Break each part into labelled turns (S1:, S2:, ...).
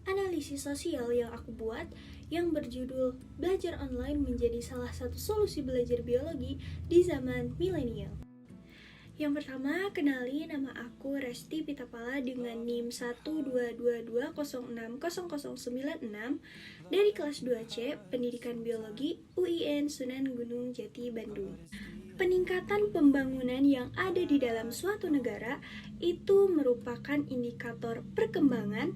S1: analisis sosial yang aku buat yang berjudul Belajar Online Menjadi Salah Satu Solusi Belajar Biologi di Zaman Milenial. Yang pertama, kenali nama aku Resti Pitapala dengan NIM 12220600096 dari kelas 2C Pendidikan Biologi UIN Sunan Gunung Jati, Bandung. Peningkatan pembangunan yang ada di dalam suatu negara itu merupakan indikator perkembangan,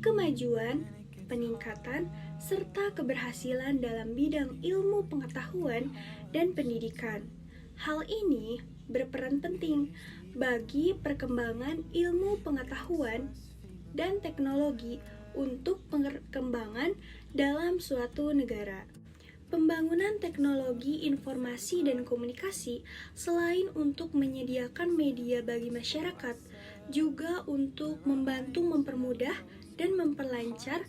S1: kemajuan, peningkatan, serta keberhasilan dalam bidang ilmu pengetahuan dan pendidikan. Hal ini berperan penting bagi perkembangan ilmu pengetahuan dan teknologi untuk perkembangan dalam suatu negara. Pembangunan teknologi informasi dan komunikasi selain untuk menyediakan media bagi masyarakat, juga untuk membantu mempermudah dan memperlancar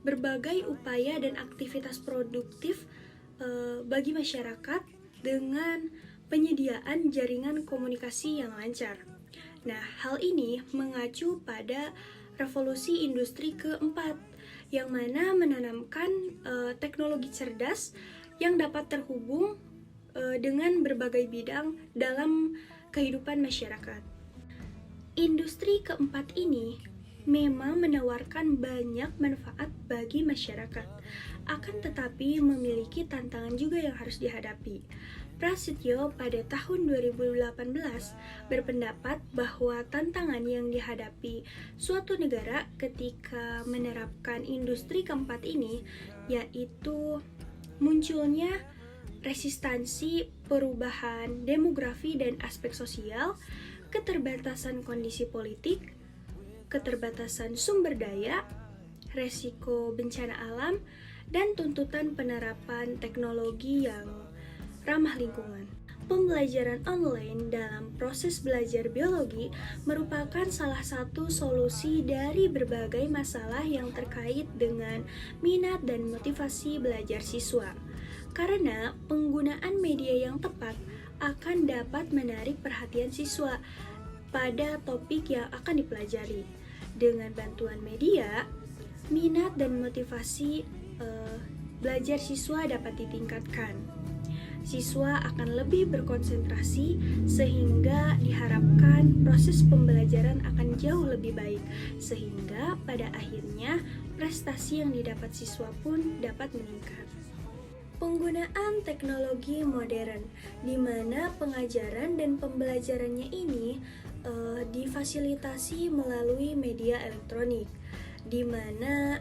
S1: berbagai upaya dan aktivitas produktif bagi masyarakat dengan penyediaan jaringan komunikasi yang lancar. Nah, hal ini mengacu pada revolusi industri keempat, yang mana menanamkan teknologi cerdas yang dapat terhubung dengan berbagai bidang dalam kehidupan masyarakat. Industri keempat ini memang menawarkan banyak manfaat bagi masyarakat, akan tetapi memiliki tantangan juga yang harus dihadapi. Prasetyo pada tahun 2018 berpendapat bahwa tantangan yang dihadapi suatu negara ketika menerapkan industri keempat ini yaitu munculnya resistansi perubahan demografi dan aspek sosial, keterbatasan kondisi politik, keterbatasan sumber daya, resiko bencana alam, dan tuntutan penerapan teknologi yang ramah lingkungan. Pembelajaran online dalam proses belajar biologi merupakan salah satu solusi dari berbagai masalah yang terkait dengan minat dan motivasi belajar siswa. Karena penggunaan media yang tepat akan dapat menarik perhatian siswa pada topik yang akan dipelajari. Dengan bantuan media, minat dan motivasi belajar siswa dapat ditingkatkan. Siswa akan lebih berkonsentrasi sehingga diharapkan proses pembelajaran akan jauh lebih baik, sehingga pada akhirnya prestasi yang didapat siswa pun dapat meningkat. Penggunaan teknologi modern, di mana pengajaran dan pembelajarannya ini difasilitasi melalui media elektronik, di mana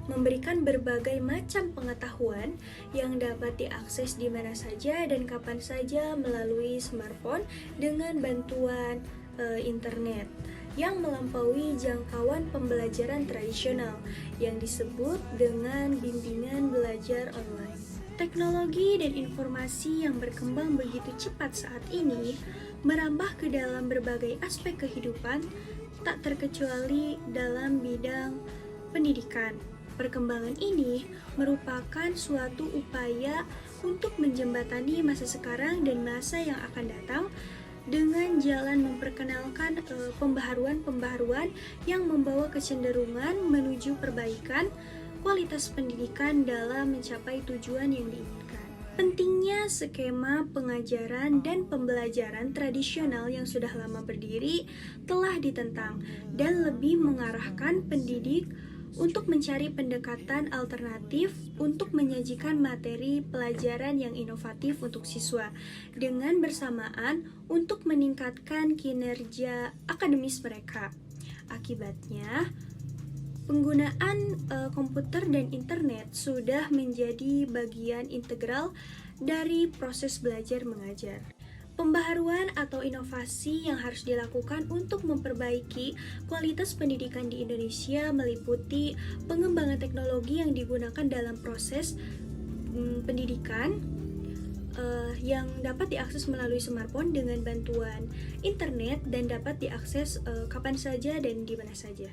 S1: memberikan berbagai macam pengetahuan yang dapat diakses di mana saja dan kapan saja melalui smartphone dengan bantuan internet yang melampaui jangkauan pembelajaran tradisional yang disebut dengan bimbingan belajar online. Teknologi dan informasi yang berkembang begitu cepat saat ini merambah ke dalam berbagai aspek kehidupan, tak terkecuali dalam bidang pendidikan. Perkembangan ini merupakan suatu upaya untuk menjembatani masa sekarang dan masa yang akan datang dengan jalan memperkenalkan pembaharuan-pembaharuan yang membawa kecenderungan menuju perbaikan kualitas pendidikan dalam mencapai tujuan yang diinginkan. Pentingnya skema pengajaran dan pembelajaran tradisional yang sudah lama berdiri telah ditentang dan lebih mengarahkan pendidik untuk mencari pendekatan alternatif untuk menyajikan materi pelajaran yang inovatif untuk siswa dengan bersamaan untuk meningkatkan kinerja akademis mereka. Akibatnya, penggunaan komputer dan internet sudah menjadi bagian integral dari proses belajar mengajar. Pembaharuan atau inovasi yang harus dilakukan untuk memperbaiki kualitas pendidikan di Indonesia meliputi pengembangan teknologi yang digunakan dalam proses pendidikan yang dapat diakses melalui smartphone dengan bantuan internet dan dapat diakses kapan saja dan di mana saja.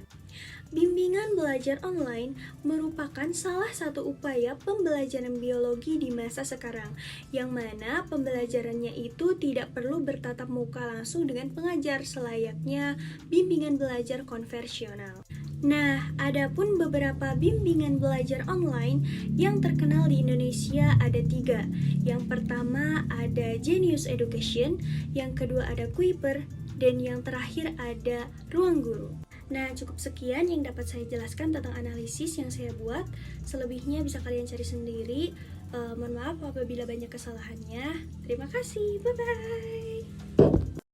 S1: Bimbingan belajar online merupakan salah satu upaya pembelajaran biologi di masa sekarang, yang mana pembelajarannya itu tidak perlu bertatap muka langsung dengan pengajar selayaknya bimbingan belajar konvensional. Nah, adapun beberapa bimbingan belajar online yang terkenal di Indonesia ada 3. Yang pertama ada Genius Education, yang kedua ada Kuiper, dan yang terakhir ada Ruang Guru. Nah, cukup sekian yang dapat saya jelaskan tentang analisis yang saya buat. Selebihnya bisa kalian cari sendiri. Mohon maaf apabila banyak kesalahannya. Terima kasih, bye-bye.